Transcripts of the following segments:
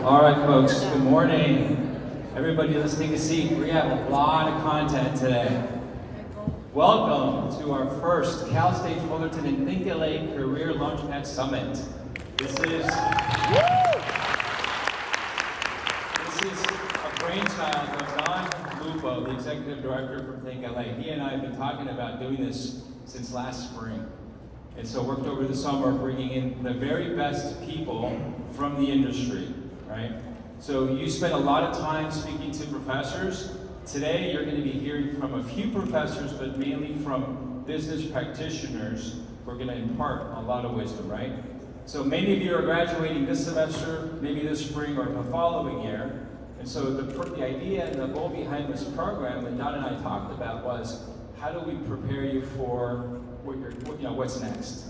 All right, folks, good morning. Everybody, let's take a seat. We have a lot of content today. Welcome to our first Cal State Fullerton and ThinkLA Career Launchpad Summit. This is a brainchild of Don Lupo, the executive director from ThinkLA. He and I have been talking about doing this since last spring. And so worked over the summer bringing in the very best people from the industry, right? So you spent a lot of time speaking to professors. Today you're going to be hearing from a few professors, but mainly from business practitioners who are going to impart a lot of wisdom, right? So many of you are graduating this semester, maybe this spring or the following year. And so the idea and the goal behind this program that Don and I talked about was, how do we prepare you for what's next?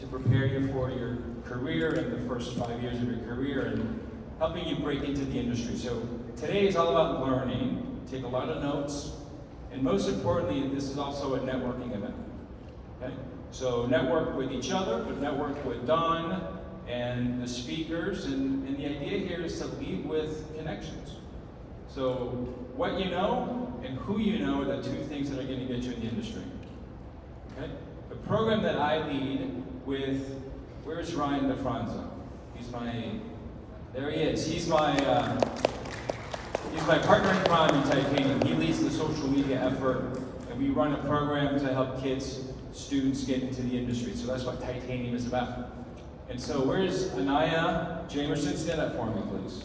To prepare you for your career and the first 5 years of your career and helping you break into the industry. So today is all about learning, take a lot of notes, and most importantly, this is also a networking event, okay? So network with each other, but network with Don and the speakers, and the idea here is to leave with connections. So what you know and who you know are the two things that are going to get you in the industry. Okay? The program that I lead with, where's Ryan DeFranza? There he is. He's my partner in crime in Titanium. He leads the social media effort, and we run a program to help students get into the industry. So that's what Titanium is about. And so where's Anaya Jamerson? Stand up for me, please.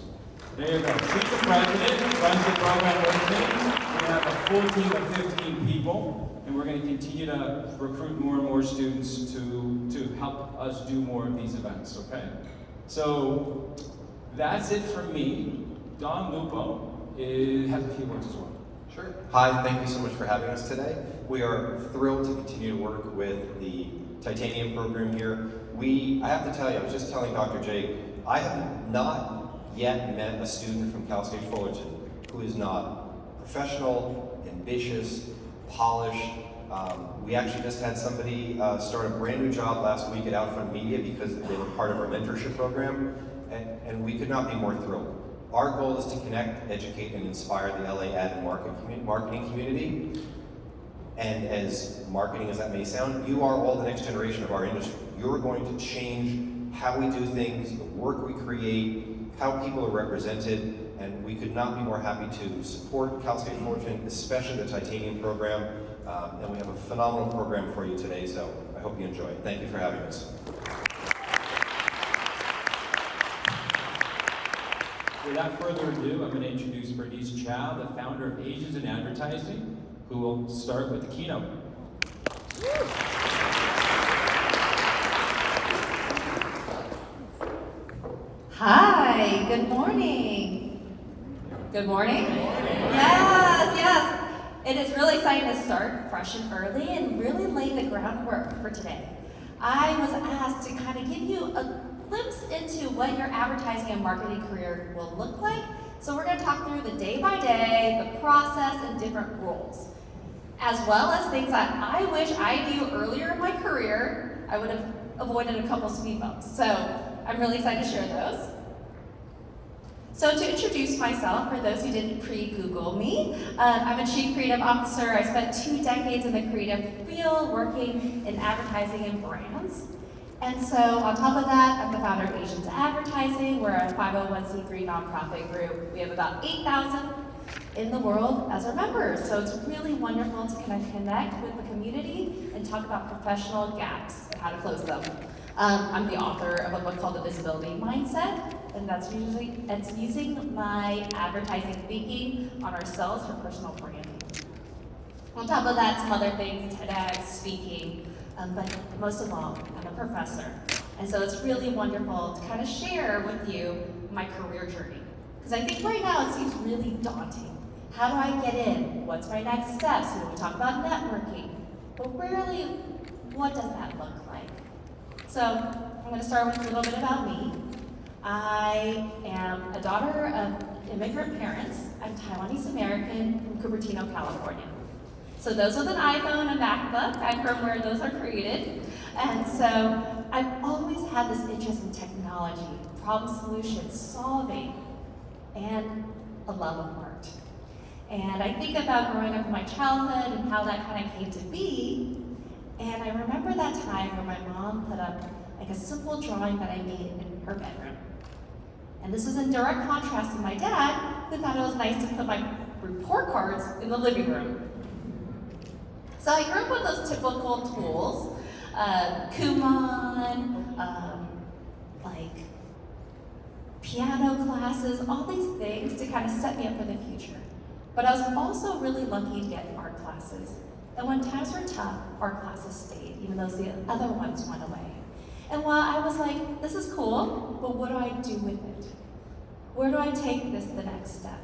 There you go. She's the president, runs the program with me. We have a full team of 15 people, and we're going to continue to recruit more and more students to help us do more of these events, okay? So that's it from me. Don Lupo has a few words as well. Sure. Hi, thank you so much for having us today. We are thrilled to continue to work with the Titanium program here. I have to tell you, I was just telling Dr. Jake, I have not yet met a student from Cal State Fullerton who is not professional, ambitious, polished. We actually just had somebody start a brand new job last week at Outfront Media because they were part of our mentorship program, and we could not be more thrilled. Our goal is to connect, educate, and inspire the LA ad and marketing community. And as marketing as that may sound, you are all the next generation of our industry. You're going to change how we do things, the work we create, how people are represented, and we could not be more happy to support Cal State Fullerton, especially the Titanium program. And we have a phenomenal program for you today, so I hope you enjoy it. Thank you for having us. Without further ado, I'm going to introduce Bernice Chow, the founder of Asians in Advertising, who will start with the keynote. Hi, good morning. Good morning? Yes. It is really exciting to start fresh and early and really lay the groundwork for today. I was asked to kind of give you a glimpse into what your advertising and marketing career will look like. So we're going to talk through the day by day, the process, and different roles, as well as things that I wish I knew earlier in my career. I would have avoided a couple speed bumps. So I'm really excited to share those. So to introduce myself, for those who didn't pre-Google me, I'm a Chief Creative Officer. I spent 2 decades in the creative field working in advertising and brands. And so on top of that, I'm the founder of Asians Advertising. We're a 501c3 nonprofit group. We have about 8,000 in the world as our members. So it's really wonderful to kind of connect with the community and talk about professional gaps and how to close them. I'm the author of a book called The Visibility Mindset, and that's using my advertising thinking on ourselves for personal branding. On top of that, some other things, TEDx, speaking, but most of all, I'm a professor. And so it's really wonderful to kind of share with you my career journey. Because I think right now it seems really daunting. How do I get in? What's my next steps? We talk about networking, but rarely, what does that look like? So I'm going to start with a little bit about me. I am a daughter of immigrant parents. I'm Taiwanese American from Cupertino, California. So those with an iPhone and MacBook, I'm from where those are created. And so I've always had this interest in technology, problem solution, solving, and a love of art. And I think about growing up in my childhood and how that kind of came to be. And I remember that time where my mom put up like a simple drawing that I made in her bedroom. And this was in direct contrast to my dad, who thought it was nice to put my report cards in the living room. So I grew up with those typical tools, Kumon, like piano classes, all these things to kind of set me up for the future. But I was also really lucky to get art classes. And when times were tough, art classes stayed, even though the other ones went away. And while I was like, this is cool, but what do I do with it? Where do I take this the next step?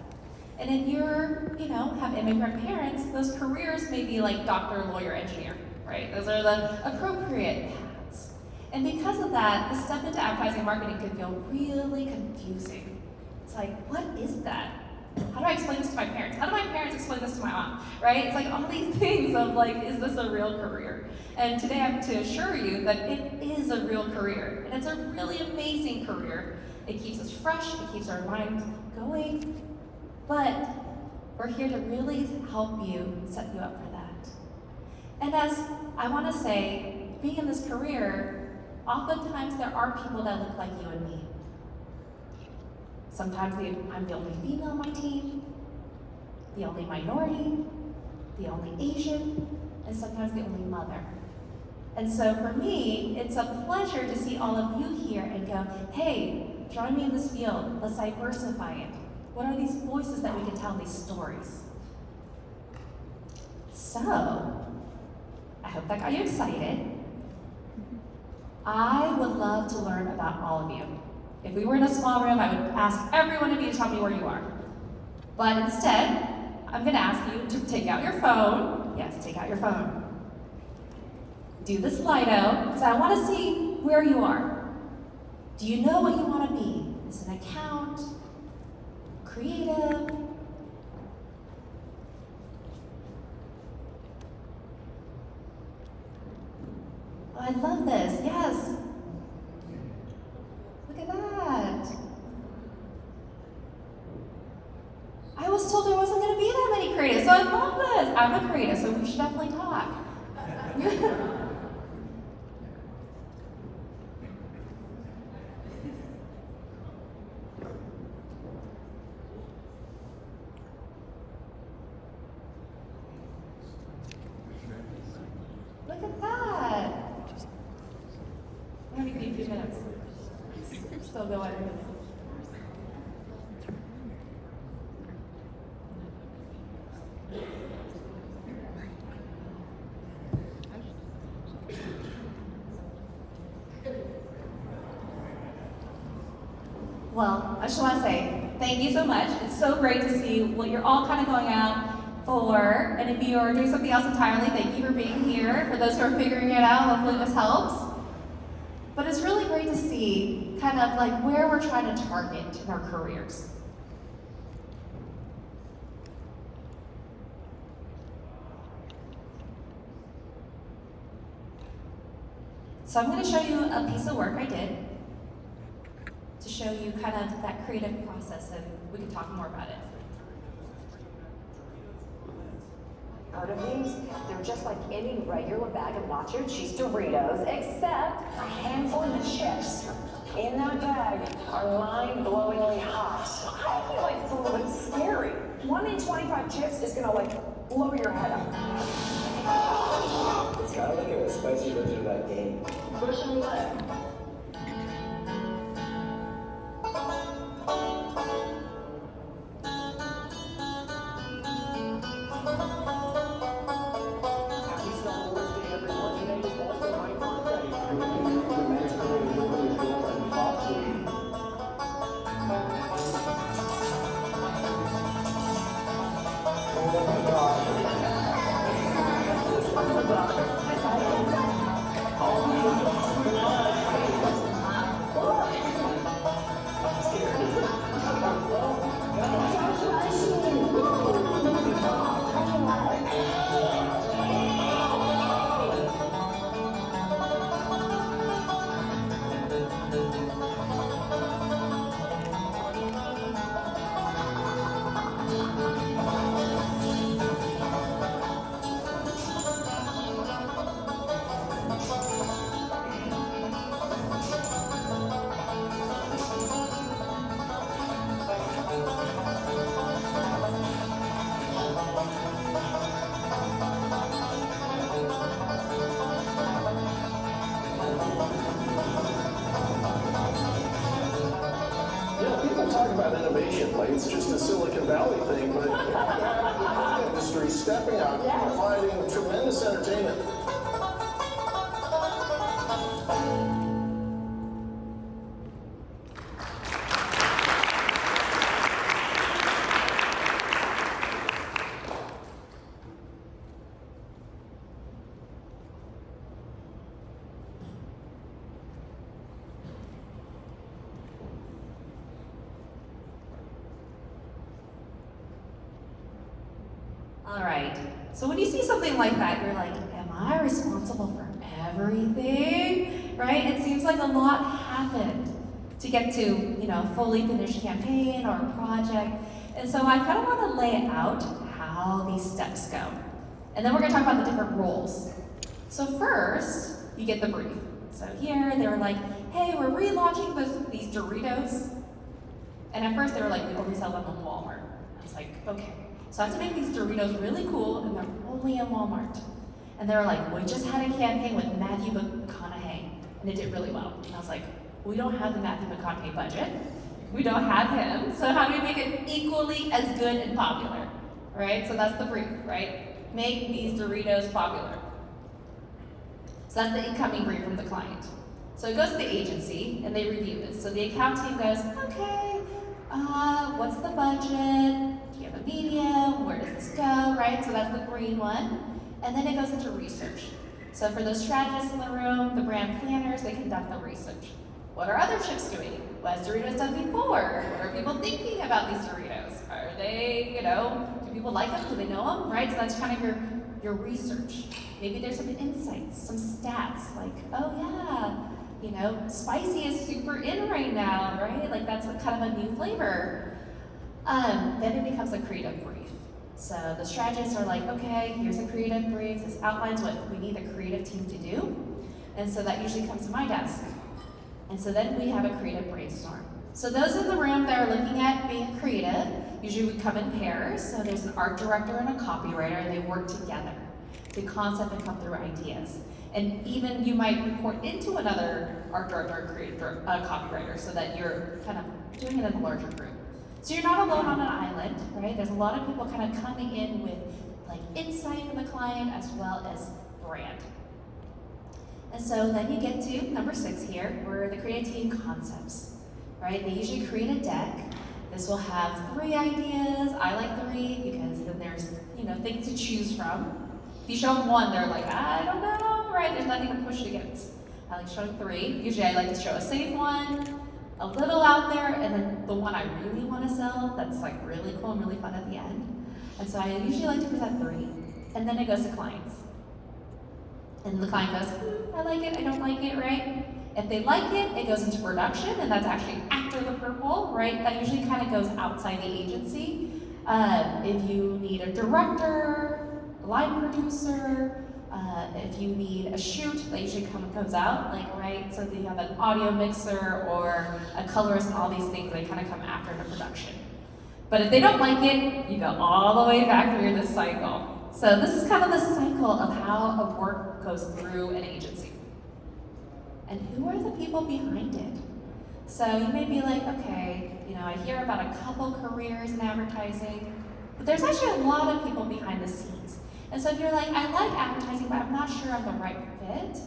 And if you're, have immigrant parents, those careers may be like doctor, lawyer, engineer, right? Those are the appropriate paths. And because of that, the step into advertising marketing can feel really confusing. It's like, what is that? How do I explain this to my parents? How do my parents explain this to my mom, right? It's like all these things of like, is this a real career? And today I have to assure you that it is a real career. And it's a really amazing career. It keeps us fresh, it keeps our minds going. But we're here to really help you, set you up for that. And as I want to say, being in this career, oftentimes there are people that look like you and me. Sometimes I'm the only female on my team, the only minority, the only Asian, and sometimes the only mother. And so for me, it's a pleasure to see all of you here and go, hey, join me in this field, let's diversify it. What are these voices that we can tell these stories? So, I hope that got you excited. I would love to learn about all of you. If we were in a small room, I would ask every one of you to tell me where you are. But instead, I'm gonna ask you to take out your phone. Yes, take out your phone. Do the Slido, because I wanna see where you are. Do you know what you wanna be? Is it an account? Creative? Oh, I love this, yes. Look at that. I was told there wasn't going to be that many creatives, so I love this. I'm a creative, so we should definitely talk. Look at that. I'm going to give you a few minutes. Still going. Well, I just want to say thank you so much. It's so great to see what you're all kind of going out for. And if you are doing something else entirely, thank you for being here. For those who are figuring it out, hopefully this helps. But it's really great to see kind of like where we're trying to target in our careers. So I'm going to show you a piece of work I did to show you kind of that creative process, and we can talk more about it. Heard of these? They're just like any regular bag of nacho cheese Doritos, except a handful of the chips in that bag are mind-blowingly hot. I feel like it's a little bit scary. 1 in 25 chips is gonna like blow your head up. It's kind of like a spicy version of that game. Version of what? about innovation, like it's just a Silicon Valley thing, but the industry stepping up, providing tremendous entertainment. All right, so when you see something like that, you're like, am I responsible for everything? Right? It seems like a lot happened to get to, a fully finished campaign or a project. And so I kind of want to lay out how these steps go. And then we're gonna talk about the different roles. So first, you get the brief. So here, they were like, hey, we're relaunching these Doritos. And at first they were like, we only sell them in Walmart. I was like, okay. So I have to make these Doritos really cool, and they're only in Walmart. And they were like, we just had a campaign with Matthew McConaughey, and it did really well. And I was like, we don't have the Matthew McConaughey budget. We don't have him, so how do we make it equally as good and popular? Right, so that's the brief, right? Make these Doritos popular. So that's the incoming brief from the client. So it goes to the agency, and they review it. So the account team goes, okay, what's the budget? Do you have a medium? Where does this go, right? So that's the green one. And then it goes into research. So for those strategists in the room, the brand planners, they conduct the research. What are other chefs doing? What has Doritos done before? What are people thinking about these Doritos? Are they, do people like them? Do they know them, right? So that's kind of your research. Maybe there's some insights, some stats, like, oh yeah, spicy is super in right now, right? Like that's kind of a new flavor. Then it becomes a creative brief. So the strategists are like, okay, here's a creative brief. This outlines what we need the creative team to do. And so that usually comes to my desk. And so then we have a creative brainstorm. So those in the room that are looking at being creative, usually we come in pairs. So there's an art director and a copywriter, and they work together to concept and come through ideas. And even you might report into another art director or creative copywriter so that you're kind of doing it in a larger group. So you're not alone on an island, right? There's a lot of people kind of coming in with like insight from the client as well as brand. And so then you get to number 6 here, where the creative team concepts, right? They usually create a deck. This will have 3 ideas. I like 3 because then there's, things to choose from. If you show them 1, they're like, I don't know, right? There's nothing to push it against. I like showing 3. Usually I like to show a safe one, a little out there, and then the one I really want to sell that's like really cool and really fun at the end. And so I usually like to present 3, and then it goes to clients. And the client goes, I like it, I don't like it, right? If they like it, it goes into production, and that's actually after the purple, right? That usually kind of goes outside the agency. If you need a director, a line producer, if you need a shoot, that usually comes out, right? So you have an audio mixer or a colorist and all these things, they kind of come after the production. But if they don't like it, you go all the way back through this cycle. So this is kind of the cycle of how a work goes through an agency. And who are the people behind it? So you may be like, okay, I hear about a couple careers in advertising, but there's actually a lot of people behind the scenes. And so if you're like, I like advertising, but I'm not sure I'm the right fit,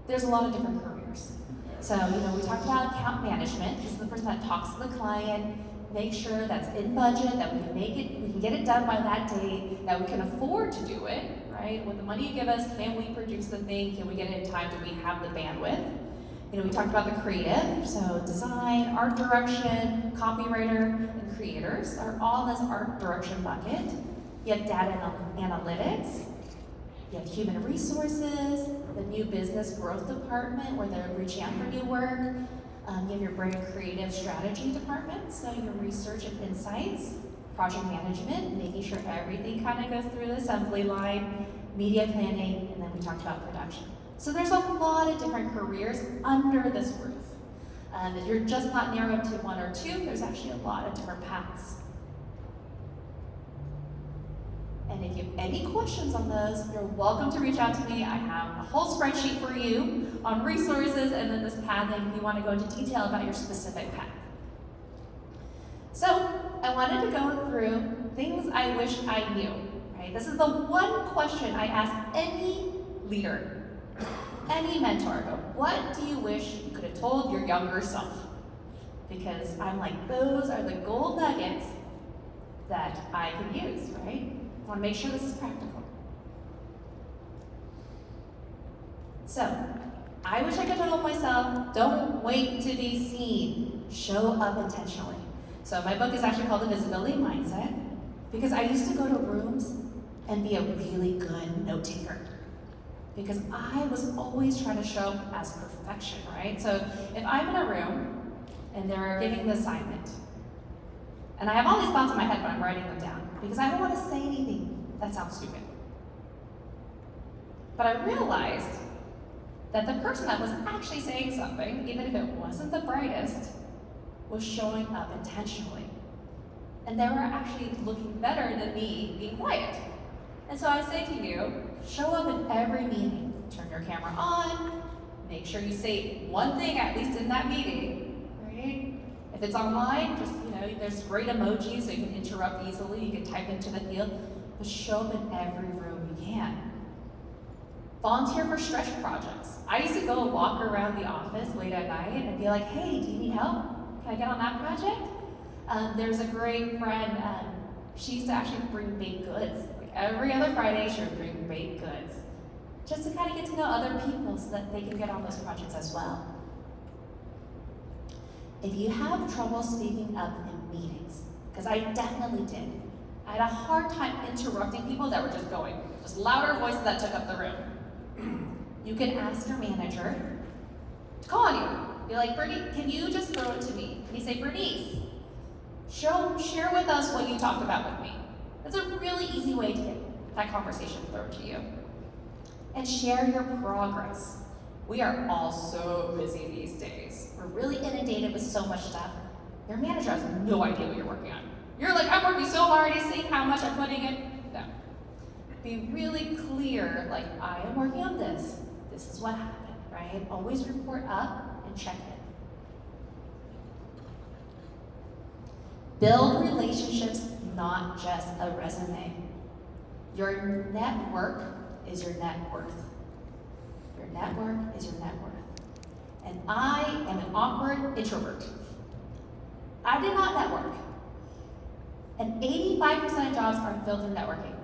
there's a lot of different careers. So, we talked about account management. This is the person that talks to the client, make sure that's in budget, that we can get it done by that date, that we can afford to do it, right? With the money you give us, can we produce the thing? Can we get it in time? Do we have the bandwidth? We talked about the creative, so design, art direction, copywriter, and creators are all in this art direction bucket. You have data and analytics, you have human resources, the new business growth department where they're reaching out for new work. You have your brand creative strategy department, so your research and insights, project management, making sure everything kind of goes through the assembly line, media planning, and then we talked about production. So there's a lot of different careers under this roof. If you're just not narrowed to 1 or 2, there's actually a lot of different paths. And if you have any questions on those, you're welcome to reach out to me. I have a whole spreadsheet for you on resources and then this pathing if you want to go into detail about your specific path. So I wanted to go through things I wish I knew, right? This is the one question I ask any leader, any mentor. What do you wish you could have told your younger self? Because I'm like, those are the gold nuggets that I can use, right? I want to make sure this is practical. So, I wish I could have told myself, don't wait to be seen. Show up intentionally. So my book is actually called The Visibility Mindset, because I used to go to rooms and be a really good note taker. Because I was always trying to show up as perfection, right? So if I'm in a room and they're giving an assignment, and I have all these thoughts in my head, but I'm writing them down, because I don't want to say anything that sounds stupid. But I realized that the person that was actually saying something, even if it wasn't the brightest, was showing up intentionally. And they were actually looking better than me being quiet. And so I say to you, show up in every meeting. Turn your camera on, make sure you say one thing at least in that meeting, right? If it's online, just, there's great emojis so you can interrupt easily, you can type into the field, but show up in every room you can. Volunteer for stretch projects. I used to go walk around the office late at night and be like, hey, do you need help? Can I get on that project? There's a great friend, she used to actually bring baked goods. Like every other Friday, she would bring baked goods. Just to kind of get to know other people so that they can get on those projects as well. If you have trouble speaking up in meetings, because I definitely did, I had a hard time interrupting people that were just going, just louder voices that took up the room. You can ask your manager to call on you. Be like, Bernie, can you just throw it to me? And you say, Bernice, share with us what you talked about with me. That's a really easy way to get that conversation thrown to you. And share your progress. We are all so busy these days. We're really inundated with so much stuff. Your manager has no idea what you're working on. You're like, I'm working so hard, you see how much I'm putting in? No. Be really clear, like, I am working on this. This is what happened, right? Always report up and check in. Build relationships, not just a resume. Your network is your net worth. Your network is your net worth. And I am an awkward introvert. I did not network. And 85% of jobs are filled through networking.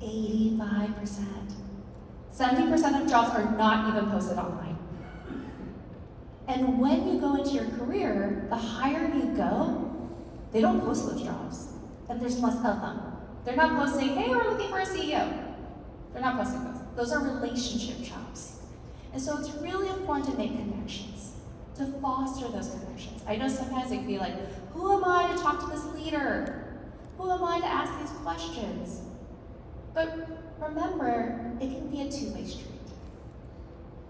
85%. 70% of jobs are not even posted online. And when you go into your career, the higher you go, they don't post those jobs. And there's less of them. They're not posting, hey, we're looking for a CEO. They're not posting those. Those are relationship jobs. And so it's really important to make connections, to foster those connections. I know sometimes it can be like, who am I to talk to this leader? Who am I to ask these questions? But remember, it can be a two-way street.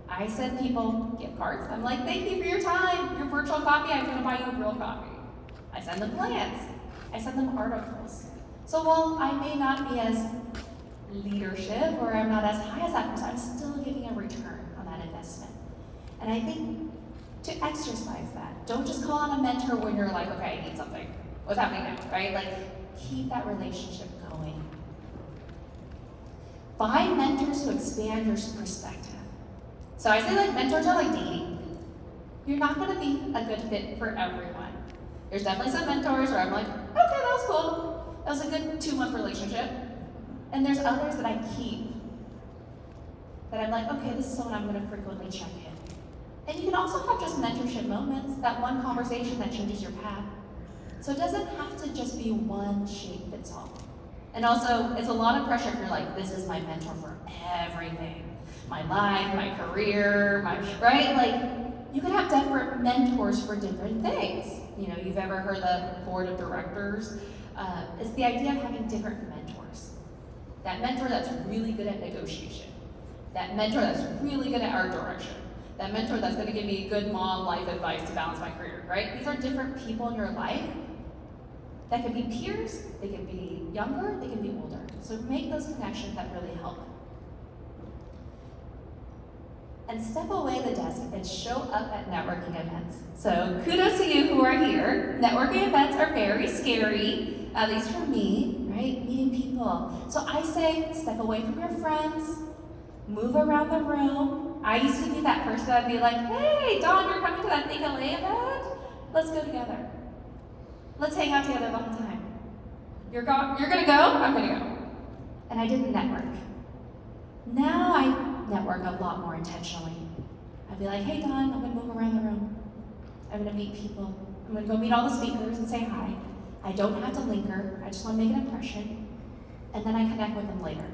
I send people gift cards. I'm like, thank you for your time, your virtual coffee. I'm going to buy you real coffee. I send them plans. I send them articles. So while I may not be as leadership or I'm not as high as that person, I'm still getting a return on that investment. And I think to exercise that, don't just call on a mentor when you're like, okay, I need something. What's happening now, right? Like, keep that relationship going. Find mentors who expand your perspective. So I say like mentors are like dating. You're not gonna be a good fit for everyone. There's definitely some mentors where I'm like, okay, that was cool. That was a good 2-month relationship. And there's others that I keep. That I'm like, okay, this is someone I'm gonna frequently check in. And you can also have just mentorship moments, that one conversation that changes your path. So it doesn't have to just be one shape fits all. And also, it's a lot of pressure if you're like, this is my mentor for everything. My life, my career, right? Like, you can have different mentors for different things. You know, you've ever heard the board of directors? It's the idea of having different mentors. That mentor that's really good at negotiation. That mentor that's really good at art direction. That mentor that's gonna give me good mom life advice to balance my career, right? These are different people in your life that can be peers, they can be younger, they can be older. So make those connections that really help. and step away the desk and show up at networking events. So kudos to you who are here. Networking events are very scary, at least for me, right? Meeting people. So I say step away from your friends, move around the room. I used to be that person that would be like, hey, Dawn, you're coming to that ThinkLA event? Let's go together. Let's hang out together the whole time. You're gonna go? I'm gonna go. And I didn't network. Now I network a lot more intentionally. I'd be like, hey Dawn, I'm gonna move around the room. I'm gonna meet people. I'm gonna go meet all the speakers and say hi. I don't have to linger, I just wanna make an impression. And then I connect with them later.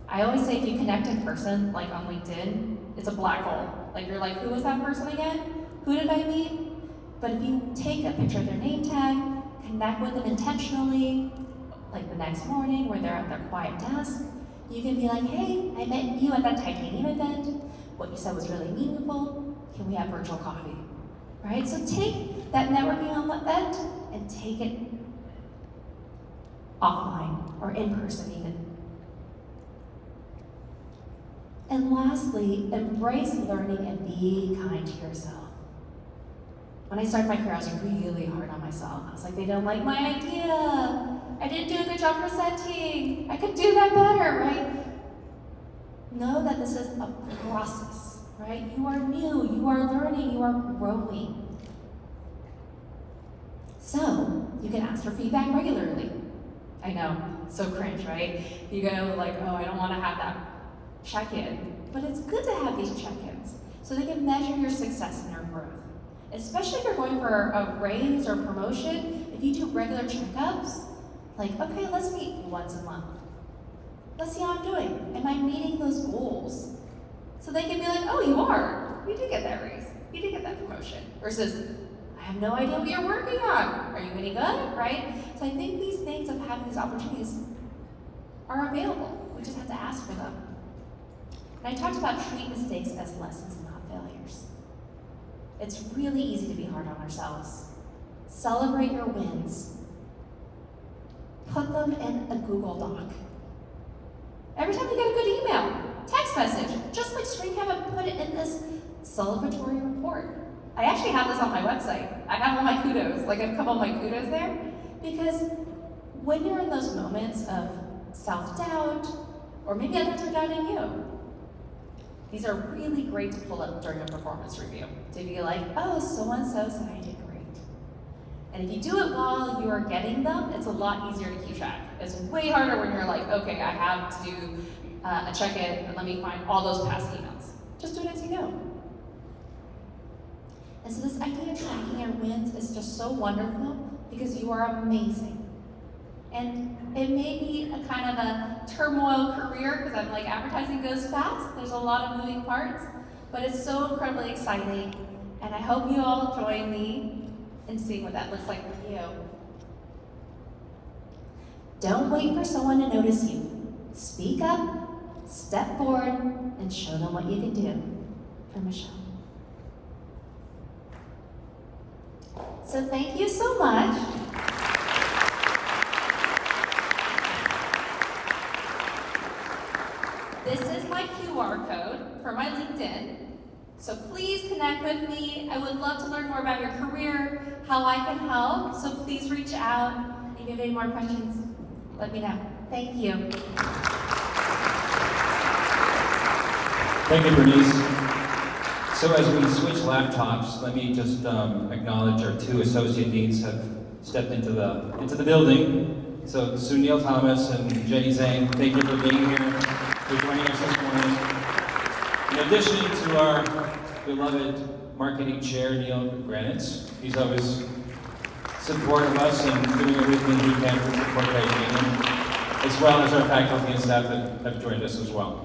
I always say if you connect in person, like on LinkedIn, it's a black hole. Like you're like, who was that person again? Who did I meet? But if you take a picture of their name tag, connect with them intentionally, like the next morning where they're at their quiet desk, you can be like, hey, I met you at that Titanium event. What you said was really meaningful. Can we have virtual coffee? Right? So take that networking event and take it offline or in person even. And lastly, embrace learning and be kind to yourself. When I started my career, I was really hard on myself. I was like, they don't like my idea. I didn't do a good job presenting. I could do that better, right? Know that this is a process, right? You are new, you are learning, you are growing. So, you can ask for feedback regularly. I know, so cringe, right? You go like, oh, I don't want to have that check-in. But it's good to have these check-ins so they can measure your success and your growth. Especially if you're going for a raise or promotion, if you do regular checkups, like, okay, let's meet once a month. Let's see how I'm doing. Am I meeting those goals? So they can be like, oh, you are. You did get that raise. You did get that promotion. Versus, I have no idea what you're working on. Are you any good, right? So I think these things of having these opportunities are available. We just have to ask for them. And I talked about treat mistakes as lessons and not failures. It's really easy to be hard on ourselves. Celebrate your wins. Put them in a Google Doc. Every time you get a good email, text message, just like screen cap and put it in this celebratory report. I actually have this on my website. I have all my kudos, like I've come all my kudos there, because when you're in those moments of self-doubt, or maybe others are doubting you, these are really great to pull up during a performance review. To be like, oh, so-and-so said I did great. And if you do it while you are getting them, it's a lot easier to keep track. It's way harder when you're like, okay, I have to do a check-in, and let me find all those past emails. Just do it as you go. And so this idea of tracking your wins is just so wonderful because you are amazing. And it may be a kind of a turmoil career because I'm like, advertising goes fast. There's a lot of moving parts, but it's so incredibly exciting. And I hope you all join me in seeing what that looks like for you. Don't wait for someone to notice you. Speak up, step forward, and show them what you can do. From Michelle. So thank you so much. This is my QR code for my LinkedIn. So please connect with me. I would love to learn more about your career, how I can help. So please reach out. If you have any more questions, let me know. Thank you. Thank you, Bernice. So as we switch laptops, let me just acknowledge our two associate deans have stepped into the building. So Sunil Thomas and Jenny Zhang, thank you for being here, for joining us this morning. In addition to our beloved marketing chair, Neil Granitz, he's always supportive of us and doing everything he can to support Titanium, as well as our faculty and staff that have joined us as well.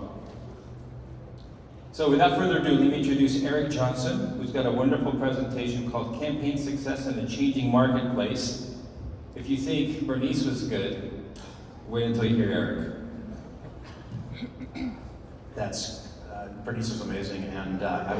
So without further ado, let me introduce Eric Johnson, who's got a wonderful presentation called Campaign Success in a Changing Marketplace. If you think Bernice was good, wait until you hear Eric. Bernice was amazing, and I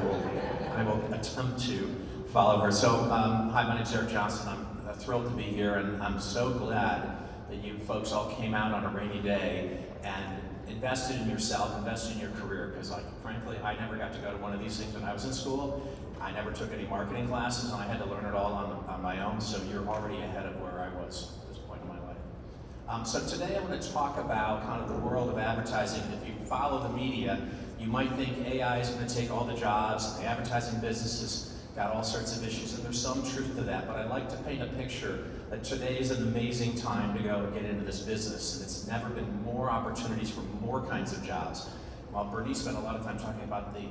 will attempt to follow her. So, hi, my name's Eric Johnson. I'm thrilled to be here, and I'm so glad that you folks all came out on a rainy day and invested in yourself, invested in your career, because like, frankly, I never got to go to one of these things when I was in school. I never took any marketing classes, and I had to learn it all on my own, so you're already ahead of where I was at this point in my life. So today I'm going to talk about kind of the world of advertising. If you follow the media, you might think AI is going to take all the jobs, and the advertising business has got all sorts of issues, and there's some truth to that, but I'd like to paint a picture that today is an amazing time to go get into this business, and it's never been more opportunities for more kinds of jobs. While Bernie spent a lot of time talking about the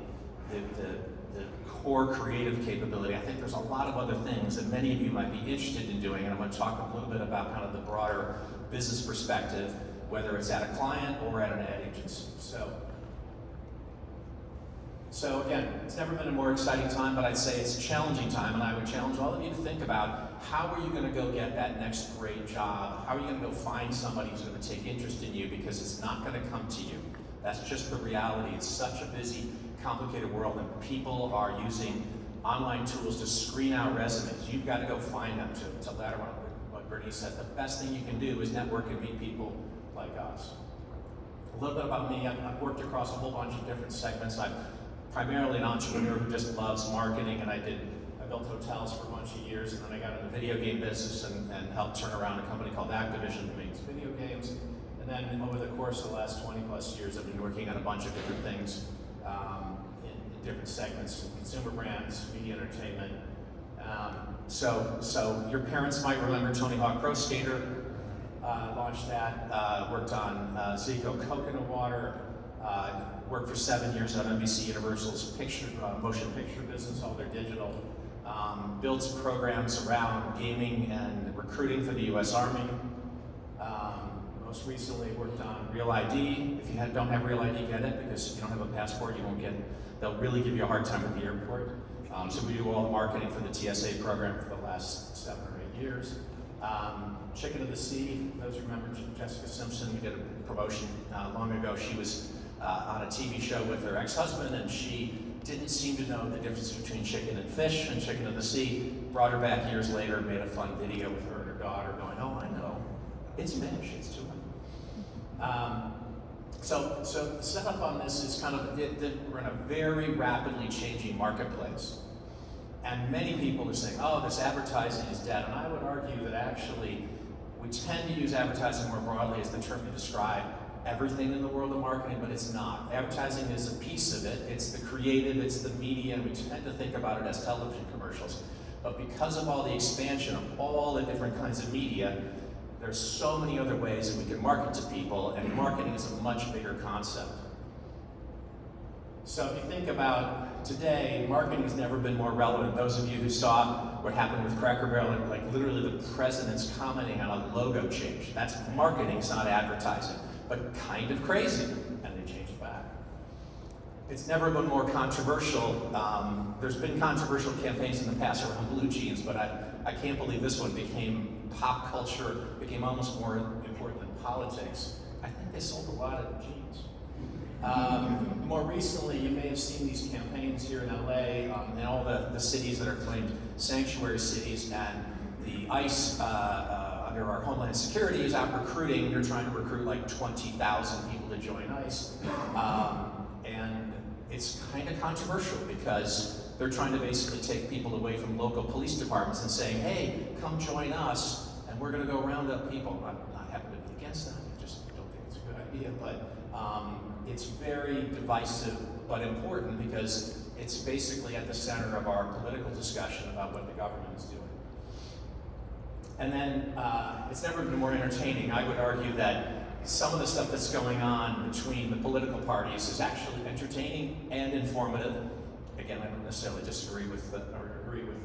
core creative capability, I think there's a lot of other things that many of you might be interested in doing, and I'm going to talk a little bit about kind of the broader business perspective, whether it's at a client or at an ad agency. So again, it's never been a more exciting time, but I'd say it's a challenging time, and I would challenge all of you to think about how are you going to go get that next great job? How are you going to go find somebody who's going to take interest in you, because it's not going to come to you. That's just the reality. It's such a busy, complicated world, and people are using online tools to screen out resumes. You've got to go find them to ladder on what Bernie said. The best thing you can do is network and meet people like us. A little bit about me, I've worked across a whole bunch of different segments. I'm primarily an entrepreneur who just loves marketing, and I built hotels for a bunch of years, and then I got in the video game business and helped turn around a company called Activision that makes video games. And then over the course of the last 20 plus years, I've been working on a bunch of different things in different segments, consumer brands, media entertainment. So your parents might remember Tony Hawk Pro Skater, launched that, worked on Zico Coconut Water, worked for 7 years on NBC Universal's motion picture business, all their digital, built programs around gaming and recruiting for the US Army. Most recently worked on Real ID. If you don't have Real ID, get it, because if you don't have a passport, you won't get it. They'll really give you a hard time at the airport. So we do all the marketing for the TSA program for the last 7 or 8 years. Chicken of the Sea, those who remember Jessica Simpson, we did a promotion long ago. She was on a TV show with her ex-husband, and she didn't seem to know the difference between chicken and fish and Chicken of the Sea. Brought her back years later, made a fun video with her and her daughter going, oh, I know, it's fish, it's tuna. So the setup on this is kind of, we're in a very rapidly changing marketplace. And many people are saying, oh, this advertising is dead. And I would argue that actually, we tend to use advertising more broadly as the term to describe everything in the world of marketing, but it's not. Advertising is a piece of it. It's the creative, it's the media, and we tend to think about it as television commercials. But because of all the expansion of all the different kinds of media, there's so many other ways that we can market to people, and marketing is a much bigger concept. So if you think about today, marketing has never been more relevant. Those of you who saw what happened with Cracker Barrel, like literally the president's commenting on a logo change. That's marketing, it's not advertising, but kind of crazy, and they changed back. It's never been more controversial. There's been controversial campaigns in the past around blue jeans, but I can't believe this one became pop culture, became almost more important than politics. I think they sold a lot of jeans. More recently, you may have seen these campaigns here in LA and all the cities that are claimed sanctuary cities, and the ICE, under our Homeland Security, is out recruiting. They're trying to recruit like 20,000 people to join ICE. And it's kind of controversial because they're trying to basically take people away from local police departments and saying, hey, come join us, and we're going to go round up people. I'm not happy to be against that. I just don't think it's a good idea. But it's very divisive, but important, because it's basically at the center of our political discussion about what the government is doing. And then it's never been more entertaining. I would argue that some of the stuff that's going on between the political parties is actually entertaining and informative. Again, I don't necessarily disagree with or agree with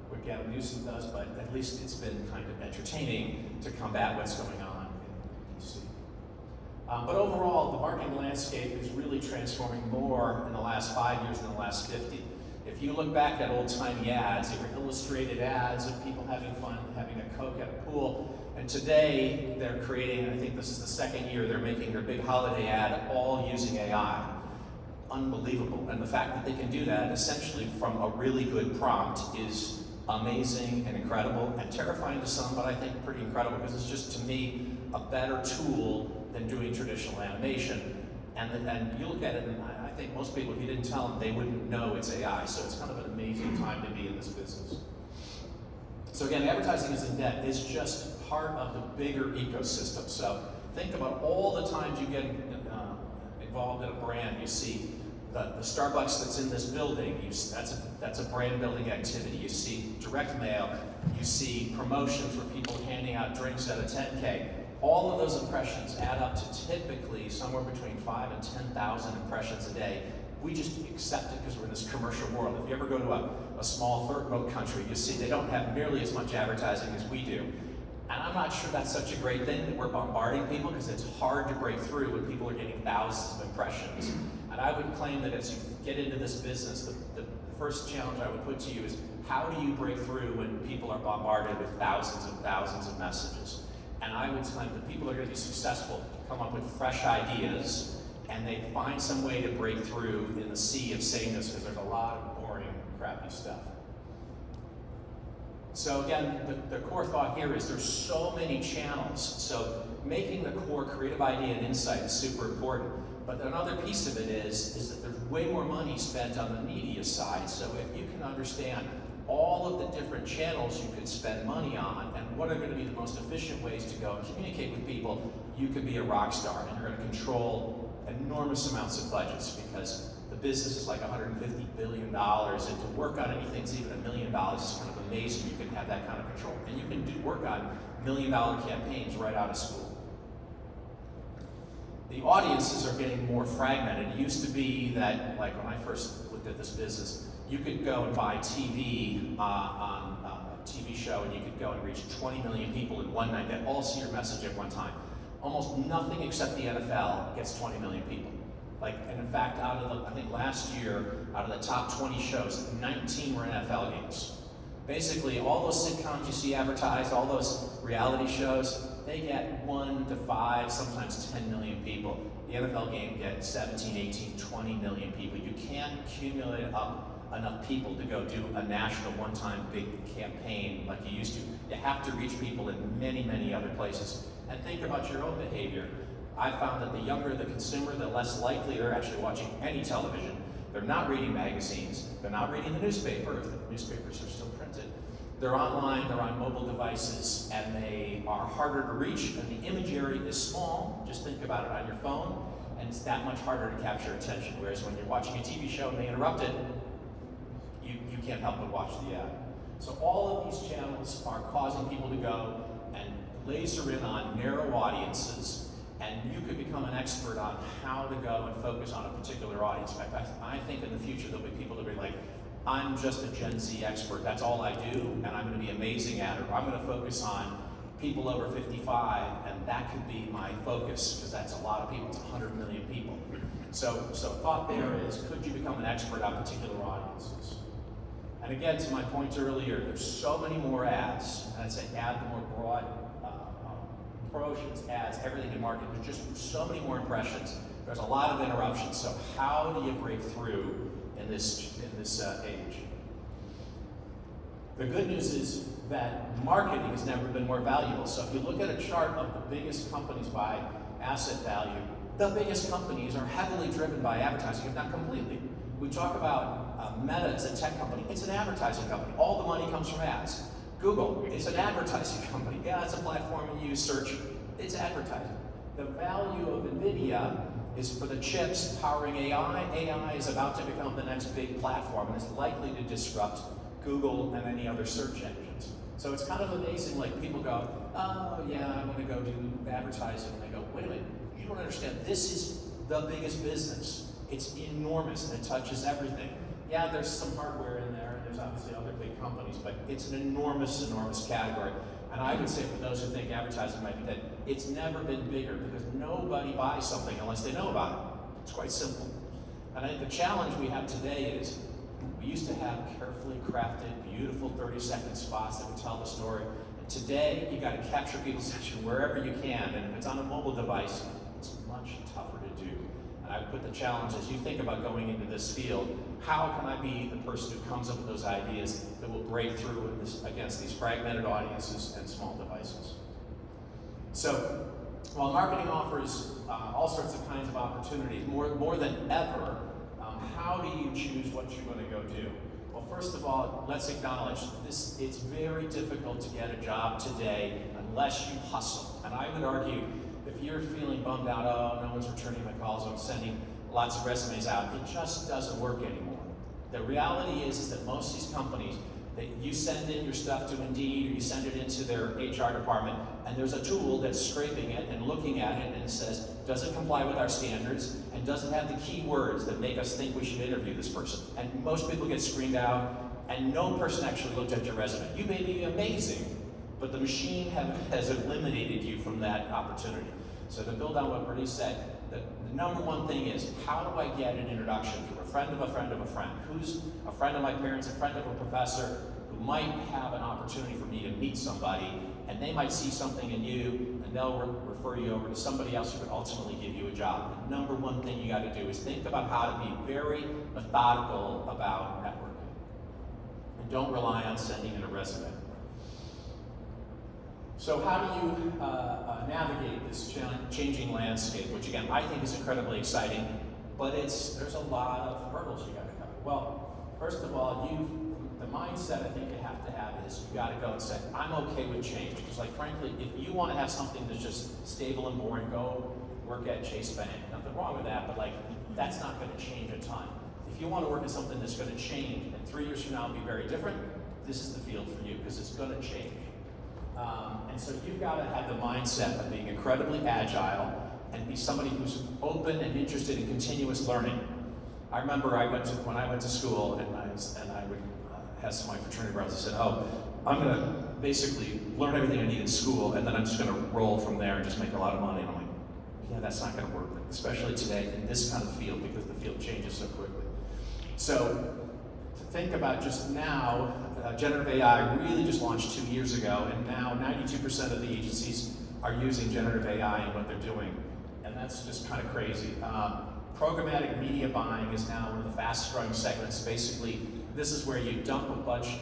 what Gavin Newsom does, but at least it's been kind of entertaining to combat what's going on in DC. But overall, the marketing landscape is really transforming more in the last 5 years than the last 50. If you look back at old-timey ads, they were illustrated ads of people having fun, having a Coke at a pool. And today, they're creating, and I think this is the second year, they're making their big holiday ad all using AI. Unbelievable. And the fact that they can do that essentially from a really good prompt is amazing and incredible and terrifying to some, but I think pretty incredible, because it's just, to me, a better tool than doing traditional animation. And you look at it, and I think most people, if you didn't tell them, they wouldn't know it's AI. So it's kind of an amazing time to be in this business. So again, advertising is in debt is just part of the bigger ecosystem. So think about all the times you get involved in a brand. You see the Starbucks that's in this building, that's a brand building activity. You see direct mail, you see promotions where people are handing out drinks at a 10K. All of those impressions add up to typically somewhere between 5,000 and 10,000 impressions a day. We just accept it because we're in this commercial world. If you ever go to a small third world country, you see they don't have nearly as much advertising as we do. And I'm not sure that's such a great thing that we're bombarding people, because it's hard to break through when people are getting thousands of impressions. And I would claim that as you get into this business, the first challenge I would put to you is, how do you break through when people are bombarded with thousands and thousands of messages? And I would claim that people are going to be successful, come up with fresh ideas, and they find some way to break through in the sea of sameness, because there's a lot of boring, crappy stuff. So again, the core thought here is there's so many channels. So making the core creative idea and insight is super important. But another piece of it is that there's way more money spent on the media side. So if you can understand all of the different channels you could spend money on and what are going to be the most efficient ways to go and communicate with people, you could be a rock star, and you're going to control enormous amounts of budgets, because the business is like $150 billion, and to work on anything that's even $1 million is kind of amazing. You can have that kind of control, and you can work on $1 million campaigns right out of school. The audiences are getting more fragmented. It used to be that, like when I first looked at this business, you could go and buy TV on a TV show, and you could go and reach 20 million people in one night that all see your message at one time. Almost nothing except the NFL gets 20 million people. And in fact, out of I think last year, out of the top 20 shows, 19 were NFL games. Basically, all those sitcoms you see advertised, all those reality shows, they get 1 to 5, sometimes 10 million people. The NFL game gets 17, 18, 20 million people. You can't accumulate up enough people to go do a national one-time big campaign like you used to. You have to reach people in many, many other places. And think about your own behavior. I found that the younger the consumer, the less likely they're actually watching any television. They're not reading magazines. They're not reading the newspaper, if the newspapers are still printed. They're online, they're on mobile devices, and they are harder to reach, and the imagery is small. Just think about it on your phone, and it's that much harder to capture attention. Whereas when you're watching a TV show and they interrupt it, you can't help but watch the ad. So all of these channels are causing people to go and laser in on narrow audiences, and you could become an expert on how to go and focus on a particular audience. In fact, I think in the future there'll be people that will be like, I'm just a Gen Z expert, that's all I do, and I'm going to be amazing at it. Or I'm going to focus on people over 55, and that could be my focus, because that's a lot of people, it's 100 million people. So thought there is, could you become an expert on particular audiences? And again, to my point earlier, there's so many more ads, and I'd say add more broad promotions, ads, everything in marketing. There's just so many more impressions. There's a lot of interruptions. So how do you break through in this age? The good news is that marketing has never been more valuable. So if you look at a chart of the biggest companies by asset value, the biggest companies are heavily driven by advertising, if not completely. We talk about Meta as a tech company. It's an advertising company. All the money comes from ads. Google is an advertising company. Yeah, it's a platform and you use search. It's advertising. The value of NVIDIA is for the chips powering AI. AI is about to become the next big platform, and is likely to disrupt Google and any other search engines. So it's kind of amazing, like people go, oh yeah, I'm gonna go do advertising, and they go, wait a minute, you don't understand, this is the biggest business. It's enormous and it touches everything. Yeah, there's some hardware in there, and there's obviously other big companies, but it's an enormous, enormous category. And I would say for those who think advertising might be dead, it's never been bigger, because nobody buys something unless they know about it. It's quite simple. And I think the challenge we have today is, we used to have carefully crafted, beautiful 30-second spots that would tell the story. And today, you got to capture people's attention wherever you can, and if it's on a mobile device, it's much tougher to do. And I would put the challenge, as you think about going into this field, how can I be the person who comes up with those ideas that will break through against these fragmented audiences and small devices? So, while marketing offers all sorts of kinds of opportunities, more than ever, how do you choose what you're going to go do? Well, first of all, let's acknowledge this. It's very difficult to get a job today unless you hustle. And I would argue, if you're feeling bummed out, oh, no one's returning my calls, I'm sending lots of resumes out, it just doesn't work anymore. The reality is that most of these companies, that you send in your stuff to Indeed or you send it into their HR department, and there's a tool that's scraping it and looking at it and it says, does it comply with our standards, and does it have the key words that make us think we should interview this person? And most people get screened out, and no person actually looked at your resume. You may be amazing, but the machine has eliminated you from that opportunity. So to build on what Bernice said, the number one thing is, how do I get an introduction from a friend of a friend of a friend? Who's a friend of my parents, a friend of a professor, who might have an opportunity for me to meet somebody, and they might see something in you, and they'll refer you over to somebody else who could ultimately give you a job. The number one thing you got to do is think about how to be very methodical about networking. And don't rely on sending in a resume. So how do you navigate this changing landscape, which again, I think is incredibly exciting, but there's a lot of hurdles you gotta cover. Well, first of all, the mindset I think you have to have is you gotta go and say, I'm okay with change. Because like frankly, if you wanna have something that's just stable and boring, go work at Chase Bank. Nothing wrong with that, but like, that's not gonna change a ton. If you wanna work in something that's gonna change, and 3 years from now be very different, this is the field for you, because it's gonna change. And so you've got to have the mindset of being incredibly agile and be somebody who's open and interested in continuous learning. I remember when I went to school and I would have some of my fraternity brothers that said, oh, I'm going to basically learn everything I need in school and then I'm just going to roll from there and just make a lot of money. And I'm like, yeah, that's not going to work, especially today in this kind of field because the field changes so quickly. So to think about just now, generative AI really just launched 2 years ago, and now 92% of the agencies are using generative AI in what they're doing, and that's just kind of crazy. Programmatic media buying is now one of the fastest growing segments. Basically, this is where you dump a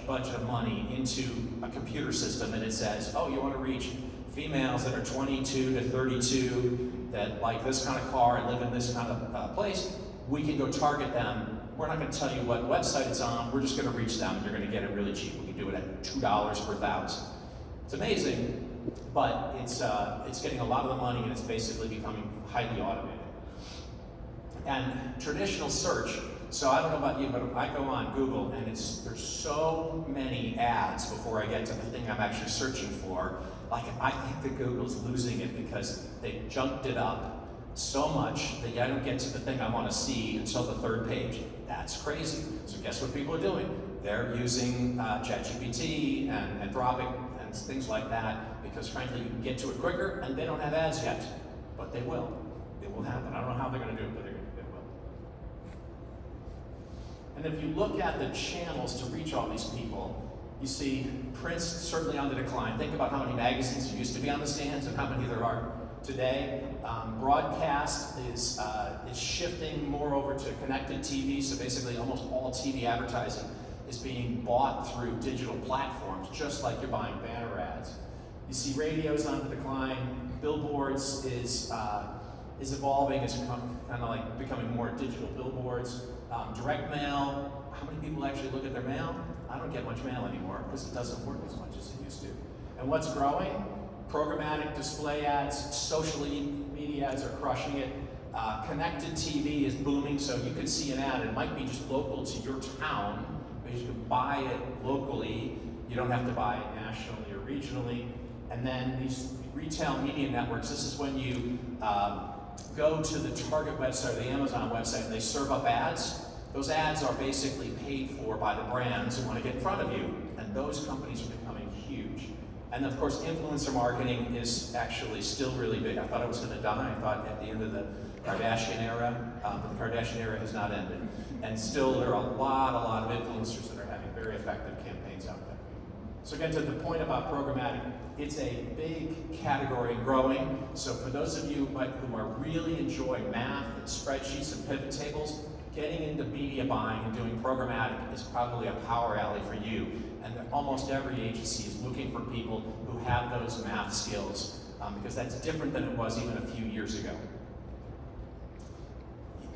budget of money into a computer system, and it says, oh, you want to reach females that are 22 to 32 that like this kind of car and live in this kind of place. We can go target them. We're not going to tell you what website it's on. We're just going to reach them. You're going to get it really cheap. We can do it at $2 per thousand. It's amazing, but it's getting a lot of the money, and it's basically becoming highly automated. And traditional search. So I don't know about you, but I go on Google, and there's so many ads before I get to the thing I'm actually searching for. Like I think that Google's losing it because they junked it up so much that I don't get to the thing I want to see until the third page. That's crazy. So guess what people are doing? They're using ChatGPT and Anthropic and things like that because frankly you can get to it quicker and they don't have ads yet, but they will. It will happen. I don't know how they're going to do it, but it will. And if you look at the channels to reach all these people, you see print's certainly on the decline. Think about how many magazines there used to be on the stands and how many there are today. Broadcast is shifting more over to connected TV, so basically almost all TV advertising is being bought through digital platforms, just like you're buying banner ads. You see radio's on the decline, billboards is evolving, it's kind of like becoming more digital billboards. Direct mail, how many people actually look at their mail? I don't get much mail anymore because it doesn't work as much as it used to. And what's growing? Programmatic display ads, social media ads are crushing it. Connected TV is booming, so you could see an ad. It might be just local to your town, but you can buy it locally. You don't have to buy it nationally or regionally. And then these retail media networks, this is when you go to the Target website or the Amazon website and they serve up ads. Those ads are basically paid for by the brands who want to get in front of you, and those companies are becoming huge. And of course, influencer marketing is actually still really big. I thought it was going to die. I thought at the end of the Kardashian era, but the Kardashian era has not ended. And still, there are a lot of influencers that are having very effective campaigns out there. So again, to the point about programmatic, it's a big category and growing. So for those of you who are really enjoy math and spreadsheets and pivot tables, getting into media buying and doing programmatic is probably a power alley for you. And almost every agency is looking for people who have those math skills because that's different than it was even a few years ago.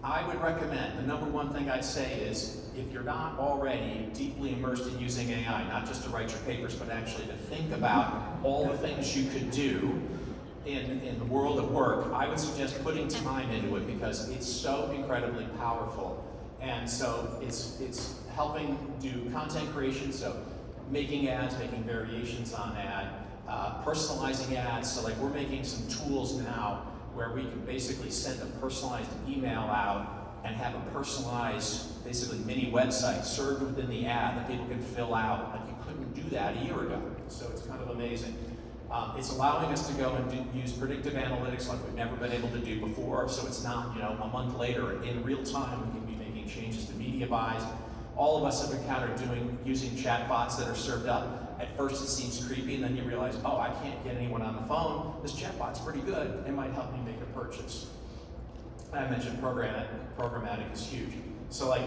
I would recommend, the number one thing I'd say is, if you're not already deeply immersed in using AI, not just to write your papers, but actually to think about all the things you could do in the world of work, I would suggest putting time into it because it's so incredibly powerful. And so it's helping do content creation, so making ads, making variations on ad, personalizing ads. So like we're making some tools now where we can basically send a personalized email out and have a personalized, basically mini website served within the ad that people can fill out. Like you couldn't do that a year ago. So it's kind of amazing. It's allowing us to go and use predictive analytics like we've never been able to do before. So it's not, a month later, in real time, we can be making changes to media buys. All of us have encountered using chatbots that are served up. At first it seems creepy, and then you realize, oh, I can't get anyone on the phone. This chatbot's pretty good. It might help me make a purchase. I mentioned programmatic is huge. So like,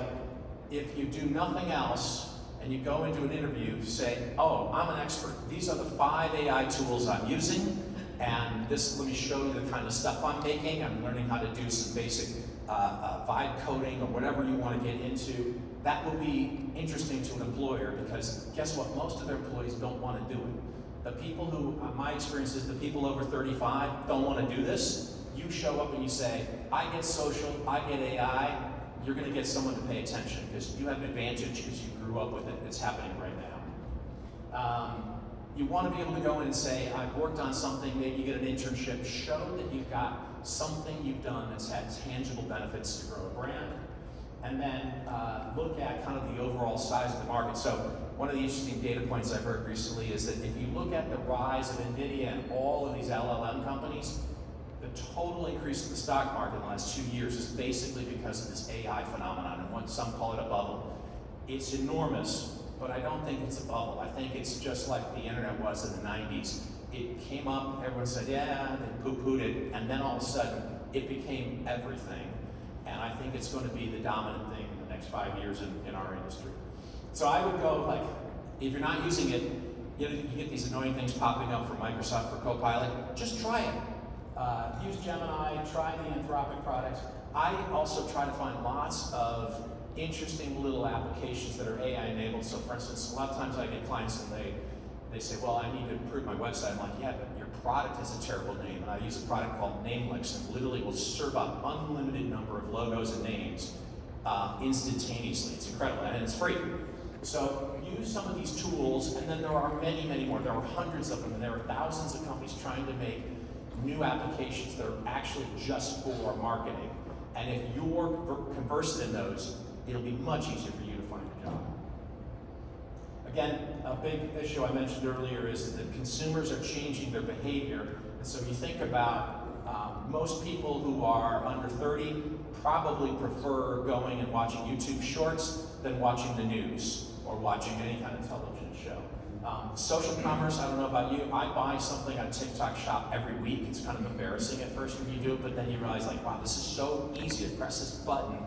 if you do nothing else, and you go into an interview, say, oh, I'm an expert. These are the 5 AI tools I'm using, and let me show you the kind of stuff I'm making. I'm learning how to do some basic vibe coding or whatever you want to get into. That will be interesting to an employer because guess what? Most of their employees don't want to do it. The people who, my experience is the people over 35 don't want to do this. You show up and you say, I get social, I get AI, you're going to get someone to pay attention because you have an advantage because you grew up with it. It's happening right now. You want to be able to go in and say, I've worked on something, maybe you get an internship, show that you've got something you've done that's had tangible benefits to grow a brand, and then look at kind of the overall size of the market. So one of the interesting data points I've heard recently is that if you look at the rise of NVIDIA and all of these LLM companies, the total increase in the stock market in the last 2 years is basically because of this AI phenomenon, and what some call it a bubble. It's enormous, but I don't think it's a bubble. I think it's just like the internet was in the 90s. It came up, everyone said, yeah, they poo-pooed it, and then all of a sudden, it became everything. And I think it's going to be the dominant thing in the next 5 years in our industry. So I would go like, if you're not using it, you get these annoying things popping up from Microsoft for Copilot, just try it. Use Gemini, try the Anthropic products. I also try to find lots of interesting little applications that are AI enabled. So for instance, a lot of times I get clients and they say, well, I need to improve my website. I'm like, yeah, but your product has a terrible name. And I use a product called Namelix and literally will serve up unlimited number of logos and names instantaneously. It's incredible, and it's free. So use some of these tools, and then there are many, many more. There are hundreds of them, and there are thousands of companies trying to make new applications that are actually just for marketing. And if you're conversant in those, it'll be much easier for you to find a job. Again, a big issue I mentioned earlier is that consumers are changing their behavior. And so you think about most people who are under 30 probably prefer going and watching YouTube shorts than watching the news or watching any kind of television show. Social commerce, I don't know about you, I buy something on TikTok Shop every week. It's kind of embarrassing at first when you do it, but then you realize like, wow, this is so easy to press this button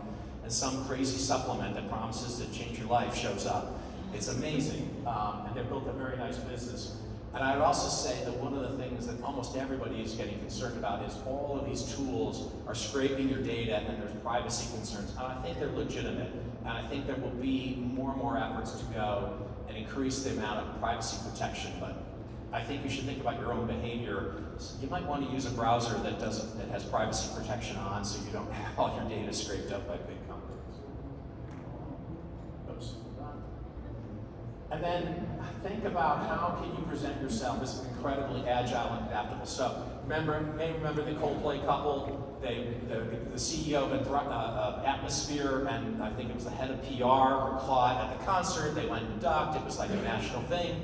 and some crazy supplement that promises to change your life shows up. It's amazing, and they've built a very nice business. And I would also say that one of the things that almost everybody is getting concerned about is all of these tools are scraping your data and there's privacy concerns. And I think they're legitimate, and I think there will be more and more efforts to go and increase the amount of privacy protection. But I think you should think about your own behavior. You might want to use a browser that has privacy protection on so you don't have all your data scraped up by big companies. Oops. And then think about how can you present yourself as incredibly agile and adaptable. So remember the Coldplay couple, the CEO of Atmosphere, and I think it was the head of PR were caught at the concert. They went and ducked. It was like a national thing,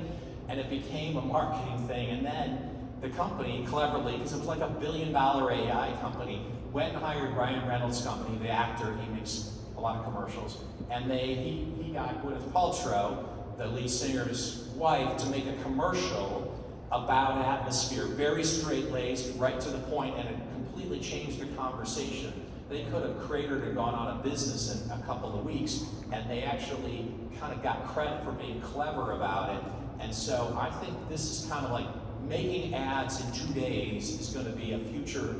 and it became a marketing thing. And then the company, cleverly, because it was like $1 billion AI company, went and hired Ryan Reynolds' company, the actor. He makes a lot of commercials, and he got Gwyneth Paltrow, the lead singer's wife, to make a commercial about Atmosphere, very straight-laced, right to the point, and it completely changed the conversation. They could have cratered and gone out of business in a couple of weeks, and they actually kind of got credit for being clever about it. And so I think this is kind of like making ads in 2 days is going to be a future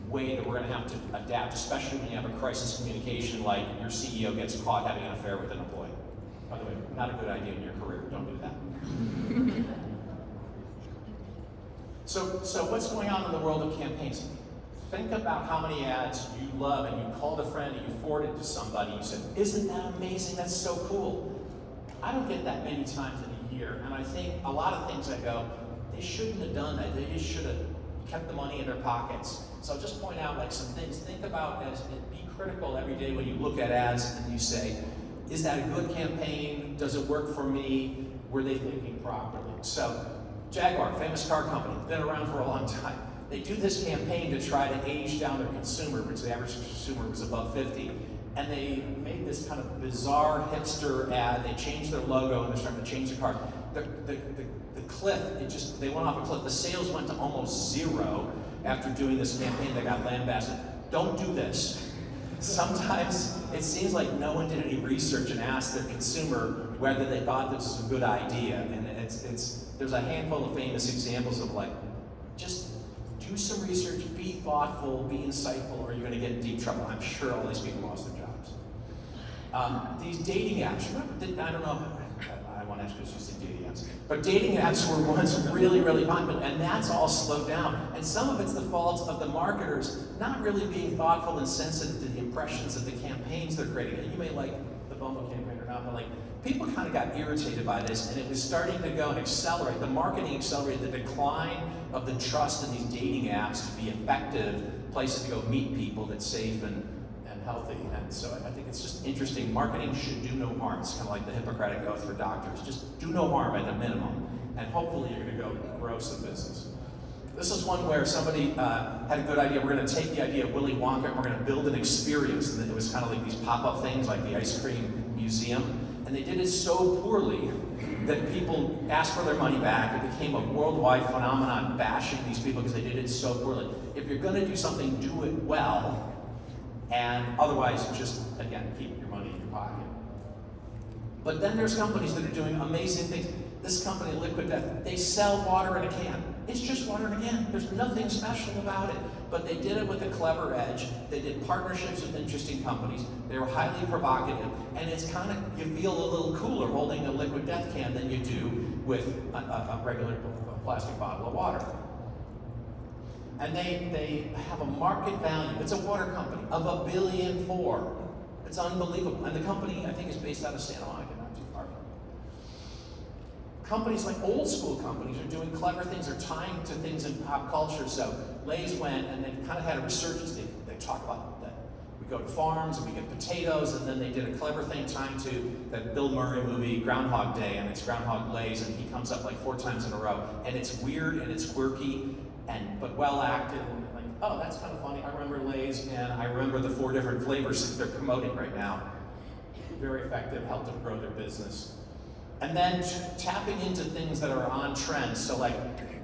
way that we're going to have to adapt, especially when you have a crisis communication like your CEO gets caught having an affair with an employee. By the way, not a good idea in your career. Don't do that. So what's going on in the world of campaigns? Think about how many ads you love and you called a friend and you forwarded to somebody. You said, isn't that amazing? That's so cool. I don't get that many times in a year. And I think a lot of things I go, they shouldn't have done that. They just should have kept the money in their pockets. So I'll just point out like some things. Think about be critical every day when you look at ads and you say, is that a good campaign? Does it work for me? Were they thinking properly? So Jaguar, famous car company, been around for a long time. They do this campaign to try to age down their consumer, which the average consumer was above 50. And they made this kind of bizarre hipster ad. They changed their logo and they're starting to change the car. The cliff, they went off a cliff. The sales went to almost zero after doing this campaign. They got lambasted. Don't do this. Sometimes it seems like no one did any research and asked their consumer whether they thought this was a good idea. And there's a handful of famous examples of like, just do some research, be thoughtful, be insightful, or you're going to get in deep trouble. I'm sure all these people lost their jobs. These dating apps, remember, I don't know, I want to ask you to say dating apps, but dating apps were once really, really popular, and that's all slowed down. And some of it's the fault of the marketers not really being thoughtful and sensitive to the impressions of the campaigns they're creating. And you may like the Bumble campaign or not, but like, people kind of got irritated by this, and it was starting to go and accelerate. The marketing accelerated the decline of the trust in these dating apps to be effective places to go meet people that's safe and healthy. And so I think it's just interesting. Marketing should do no harm. It's kind of like the Hippocratic Oath for doctors. Just do no harm at the minimum, and hopefully you're going to go grow some business. This is one where somebody had a good idea. We're going to take the idea of Willy Wonka and we're going to build an experience. And it was kind of like these pop-up things like the ice cream museum. And they did it so poorly that people asked for their money back. It became a worldwide phenomenon bashing these people because they did it so poorly. If you're going to do something, do it well. And otherwise, just, again, keep your money in your pocket. But then there's companies that are doing amazing things. This company, Liquid Death, they sell water in a can. It's just water in a can. There's nothing special about it. But they did it with a clever edge. They did partnerships with interesting companies. They were highly provocative. And it's kind of, you feel a little cooler holding a Liquid Death can than you do with a regular plastic bottle of water. And they have a market value. It's a water company of $1.4 billion. It's unbelievable. And the company, I think, is based out of Santa Monica, not too far from it. Companies like old school companies are doing clever things. They're tying to things in pop culture. So Lay's went and they kind of had a resurgence. They talk about that. We go to farms and we get potatoes, and then they did a clever thing tying to that Bill Murray movie, Groundhog Day, and it's Groundhog Lay's, and he comes up like 4 times in a row. And it's weird and it's quirky, but well acted. And like, oh, that's kind of funny. I remember Lay's, and I remember the 4 different flavors that they're promoting right now. Very effective, helped them grow their business. And then tapping into things that are on trend. So like,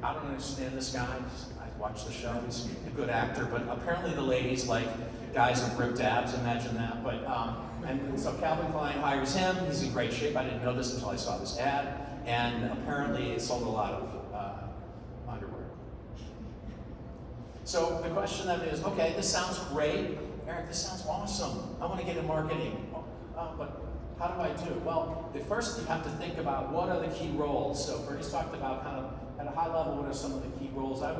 I don't understand this guy. I watch the show, he's a good actor, but apparently the ladies like guys with ripped abs, imagine that. But and so Calvin Klein hires him, he's in great shape. I didn't know this until I saw this ad. And apparently it sold a lot of underwear. So the question then is, okay, this sounds great. Eric, this sounds awesome. I want to get in marketing. But how do I do it? Well, first you have to think about what are the key roles. So Bernie's talked about kind of at a high level what are some of the key roles. I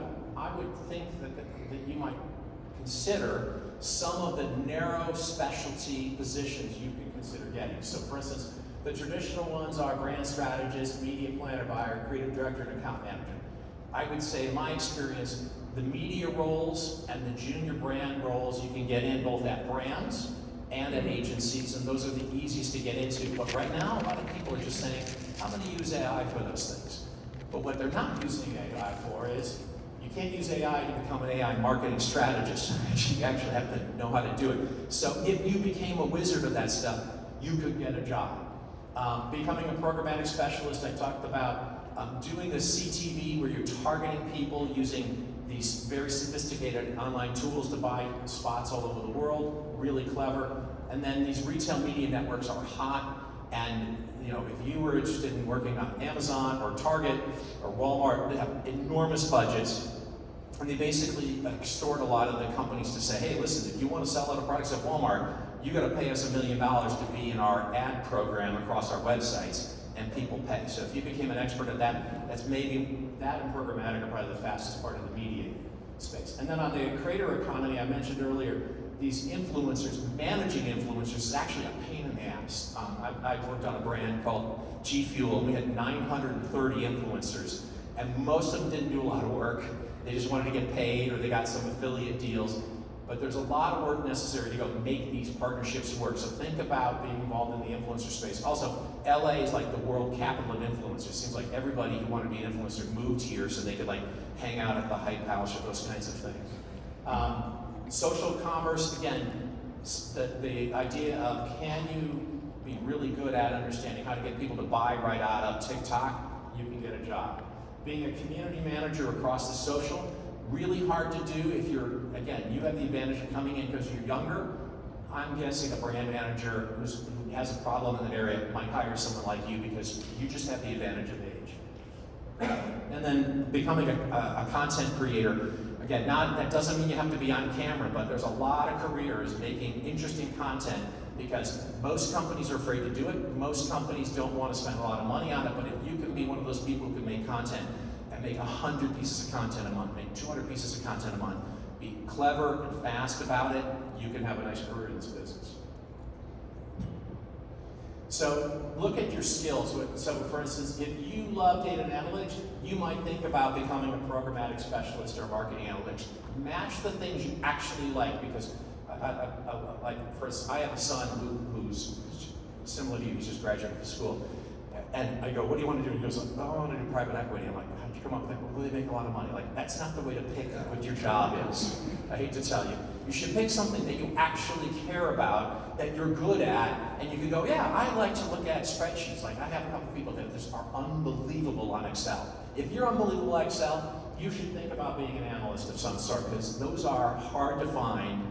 would think that you might consider some of the narrow specialty positions you can consider getting. So for instance, the traditional ones are brand strategist, media planner, buyer, creative director, and account manager. I would say in my experience, the media roles and the junior brand roles you can get in both at brands and at agencies, and those are the easiest to get into. But right now, a lot of people are just saying, I'm going to use AI for those things. But what they're not using AI for is, you can't use AI to become an AI marketing strategist. You actually have to know how to do it. So if you became a wizard of that stuff, you could get a job. Becoming a programmatic specialist, I talked about doing the CTV where you're targeting people using these very sophisticated online tools to buy spots all over the world, really clever. And then these retail media networks are hot, And if you were interested in working on Amazon or Target or Walmart, they have enormous budgets. And they basically extort a lot of the companies to say, hey, listen, if you want to sell a lot of products at Walmart, you got to pay us $1 million to be in our ad program across our websites, and people pay. So if you became an expert at that, that's maybe, that and programmatic are probably the fastest part of the media space. And then on the creator economy, I mentioned earlier, these influencers, managing influencers is actually a pain in the ass. I worked on a brand called G Fuel, and we had 930 influencers, and most of them didn't do a lot of work. They just wanted to get paid, or they got some affiliate deals. But there's a lot of work necessary to go make these partnerships work. So think about being involved in the influencer space. Also, LA is like the world capital of influencers. It seems like everybody who wanted to be an influencer moved here so they could like hang out at the Hype House or those kinds of things. Social commerce, again, the idea of can you be really good at understanding how to get people to buy right out of TikTok, you can get a job. Being a community manager across the social, really hard to do if you're, again, you have the advantage of coming in because you're younger. I'm guessing a brand manager who has a problem in that area might hire someone like you because you just have the advantage of age. And then becoming a content creator, again, that doesn't mean you have to be on camera, but there's a lot of careers making interesting content because most companies are afraid to do it. Most companies don't want to spend a lot of money on it, but if you can be one of those people who can make content and make 100 pieces of content a month, make 200 pieces of content a month, be clever and fast about it, you can have a nice career in this business. So look at your skills. So for instance, if you love data and analytics, you might think about becoming a programmatic specialist or marketing analytics. Match the things you actually like, because I have a son who's similar to you, he's just graduating from school. And I go, what do you want to do? He goes, oh, I want to do private equity. I'm like, how'd you come up with that? Well, they make a lot of money. Like, that's not the way to pick what your job is. I hate to tell you. You should pick something that you actually care about, that you're good at, and you can go, yeah, I like to look at spreadsheets. Like, I have a couple people that just are unbelievable on Excel. If you're unbelievable at Excel, you should think about being an analyst of some sort, because those are hard to find,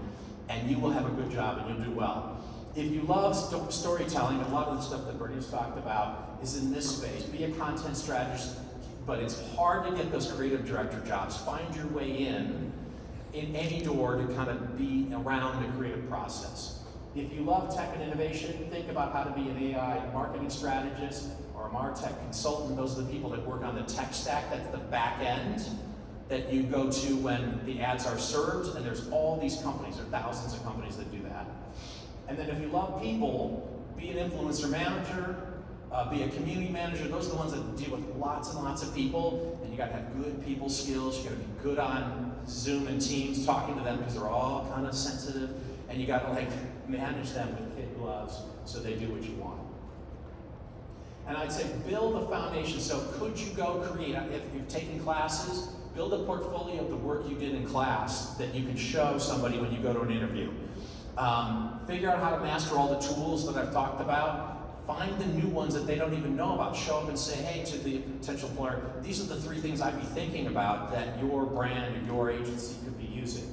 and you will have a good job and you'll do well. If you love storytelling, a lot of the stuff that Bernie's talked about is in this space. Be a content strategist, but it's hard to get those creative director jobs. Find your way in any door to kind of be around the creative process. If you love tech and innovation, think about how to be an AI marketing strategist or a MarTech consultant. Those are the people that work on the tech stack. That's the back end that you go to when the ads are served, and there's all these companies, there are thousands of companies that do that. And then if you love people, be an influencer manager, be a community manager. Those are the ones that deal with lots and lots of people, and you gotta have good people skills, you gotta be good on Zoom and Teams talking to them because they're all kind of sensitive, and you gotta like manage them with kid gloves so they do what you want. And I'd say build a foundation. So could you go create, if you've taken classes, build a portfolio of the work you did in class that you can show somebody when you go to an interview. Figure out how to master all the tools that I've talked about. Find the new ones that they don't even know about. Show up and say, hey, to the potential employer, these are the 3 things I'd be thinking about that your brand or your agency could be using.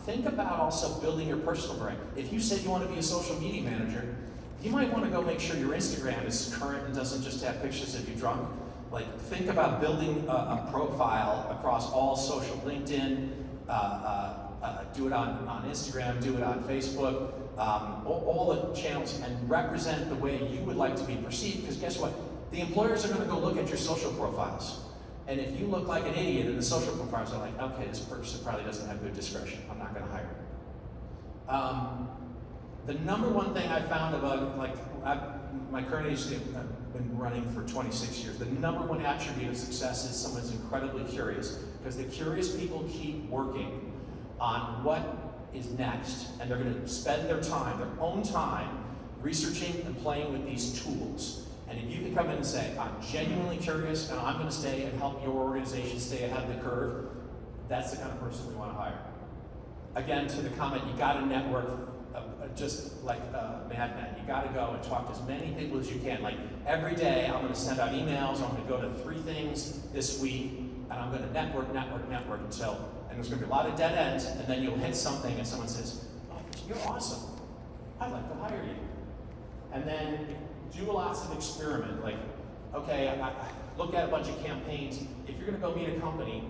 Think about also building your personal brand. If you said you want to be a social media manager, you might want to go make sure your Instagram is current and doesn't just have pictures of you drunk. Like, think about building a profile across all social, LinkedIn, do it on Instagram, do it on Facebook, all the channels, and represent the way you would like to be perceived, because guess what? The employers are going to go look at your social profiles. And if you look like an idiot in the social profiles, they're like, okay, this person probably doesn't have good discretion. I'm not going to hire him. The number one thing I found about, my current agency, I've been running for 26 years. The number one attribute of success is someone's incredibly curious, because the curious people keep working on what is next, and they're going to spend their time, their own time, researching and playing with these tools. And if you can come in and say, I'm genuinely curious, and I'm going to stay and help your organization stay ahead of the curve, that's the kind of person we want to hire. Again, to the comment, you got to network just like a madman. You got to go and talk to as many people as you can. Like, every day, I'm going to send out emails, I'm going to go to 3 things this week, and I'm going to network until, and there's going to be a lot of dead ends, and then you'll hit something and someone says, oh, you're awesome. I'd like to hire you. And then do lots of experiment. Like, okay, I look at a bunch of campaigns. If you're going to go meet a company,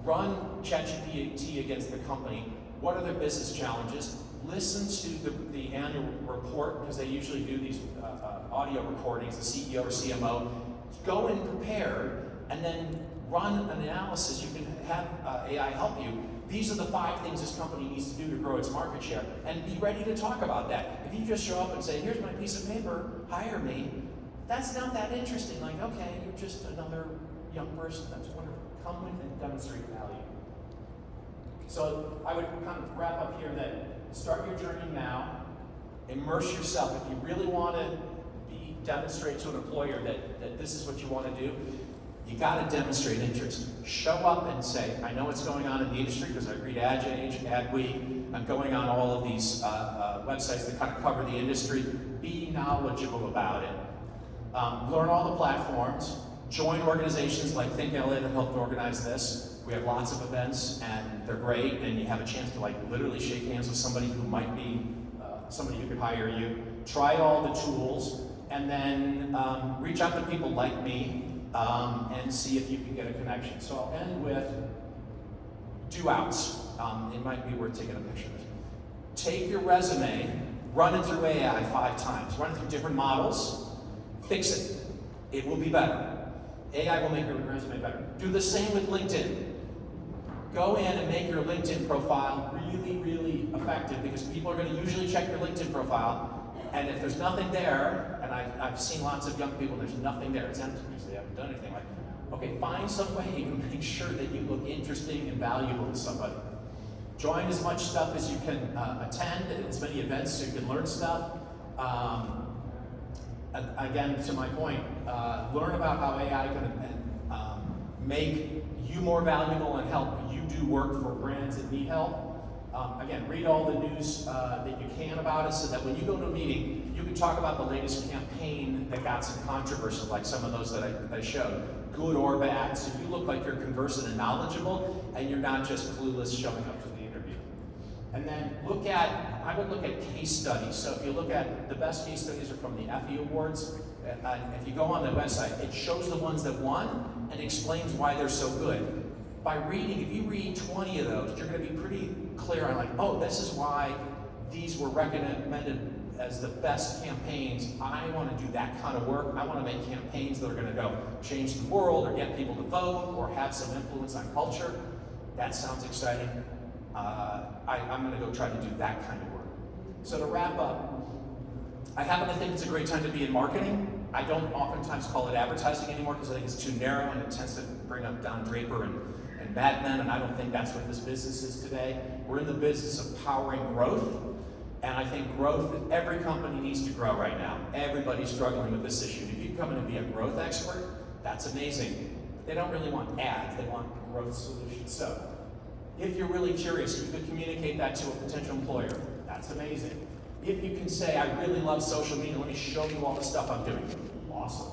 run ChatGPT against the company. What are their business challenges? Listen to the annual report, because they usually do these audio recordings, the CEO or CMO. Go in prepared, and then run an analysis. You can have AI help you. These are the 5 things this company needs to do to grow its market share, and be ready to talk about that. If you just show up and say, here's my piece of paper, hire me, that's not that interesting. Like, okay, you're just another young person, that's wonderful. Come in and demonstrate value. So I would kind of wrap up here that start your journey now, immerse yourself. If you really want to demonstrate to an employer that this is what you want to do, you got to demonstrate interest. Show up and say, I know what's going on in the industry because I read AdAge, Adweek. I'm going on all of these websites that kind of cover the industry. Be knowledgeable about it. Learn all the platforms. Join organizations like ThinkLA that helped organize this. We have lots of events and they're great, and you have a chance to like literally shake hands with somebody who might be somebody who could hire you. Try all the tools, and then reach out to people like me and see if you can get a connection. So I'll end with do-outs. It might be worth taking a picture of this. Take your resume, run it through AI 5 times. Run it through different models, fix it. It will be better. AI will make your resume better. Do the same with LinkedIn. Go in and make your LinkedIn profile really, really effective, because people are going to usually check your LinkedIn profile, and if there's nothing there, and I've seen lots of young people, there's nothing there, it's empty because they haven't done anything. Like, okay, find some way you can make sure that you look interesting and valuable to somebody. Join as much stuff as you can attend, as many events so you can learn stuff. Again, to my point, learn about how AI can make you more valuable and help you do work for brands that need help. Again, read all the news that you can about it, so that when you go to a meeting, you can talk about the latest campaign that got some controversy, like some of those that I showed, good or bad. So you look like you're conversant and knowledgeable, and you're not just clueless showing up to the interview. And then I would look at case studies. So if you look at the best case studies are from the Effie Awards. If you go on the website, it shows the ones that won and explains why they're so good. By reading, if you read 20 of those, you're going to be pretty clear on like, oh, this is why these were recommended as the best campaigns. I want to do that kind of work. I want to make campaigns that are going to go change the world, or get people to vote, or have some influence on culture. That sounds exciting. I'm going to go try to do that kind of work. So to wrap up, I happen to think it's a great time to be in marketing. I don't oftentimes call it advertising anymore because I think it's too narrow, and it tends to bring up Don Draper and Mad Men, and I don't think that's what this business is today. We're in the business of powering growth, and I think every company needs to grow right now. Everybody's struggling with this issue. If you can come in and be a growth expert, that's amazing. But they don't really want ads, they want growth solutions. So if you're really curious, you could communicate that to a potential employer. That's amazing. If you can say, I really love social media, let me show you all the stuff I'm doing. Awesome.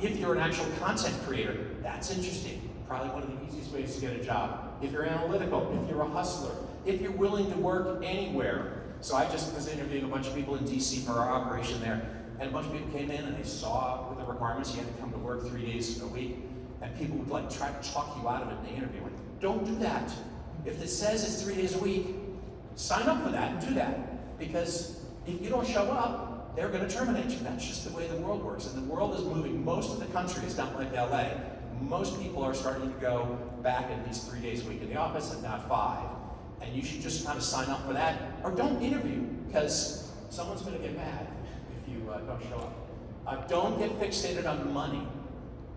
If you're an actual content creator, that's interesting. Probably one of the easiest ways to get a job. If you're analytical, if you're a hustler, if you're willing to work anywhere. So I just was interviewing a bunch of people in DC for our operation there, and a bunch of people came in and they saw with the requirements you had to come to work 3 days a week, and people would like try to talk you out of it in the interview. Like, don't do that. If it says it's 3 days a week, sign up for that and do that. Because if you don't show up, they're going to terminate you. That's just the way the world works. And the world is moving. Most of the country is not like LA. Most people are starting to go back at least 3 days a week in the office and not 5. And you should just kind of sign up for that. Or don't interview, because someone's going to get mad if you don't show up. Don't get fixated on money.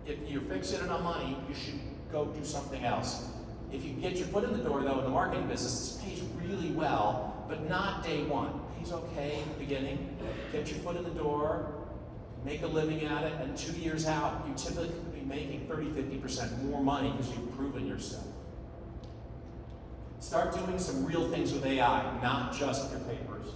If you're fixated on money, you should go do something else. If you get your foot in the door, though, in the marketing business, this pays really well, but not day one. It pays okay in the beginning. Get your foot in the door, make a living at it, and 2 years out, you typically could be making 30-50% more money because you've proven yourself. Start doing some real things with AI, not just your papers.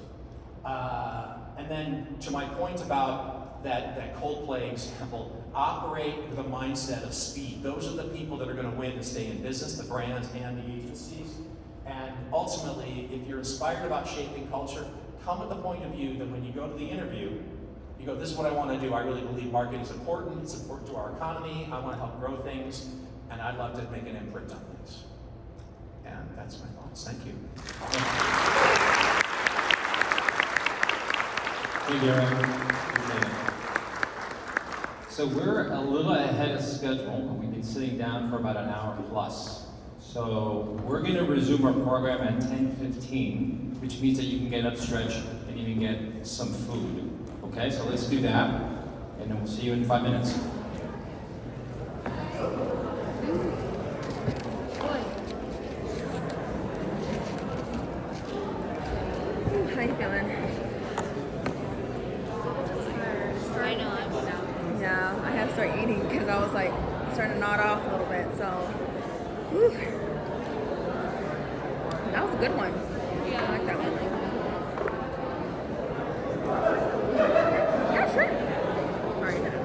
And then to my point about that Coldplay example, operate with a mindset of speed. Those are the people that are going to win and stay in business, the brands and the agencies. And ultimately, if you're inspired about shaping culture, come with the point of view that when you go to the interview, You go, this is what I want to do. I really believe marketing is important. It's important to our economy. I want to help grow things, and I'd love to make an imprint on things. And that's my thoughts. Thank you. Hey, Darren. So we're a little ahead of schedule. We've been sitting down for about an hour plus. So we're going to resume our program at 10:15, which means that you can get up, stretch, and even get some food. Okay, so let's do that, and then we'll see you in 5 minutes. How you feeling? I know, I'm down. Yeah, I had to start eating because I was like starting to nod off a little bit. So, whew. That was a good one. Yeah. I like that one.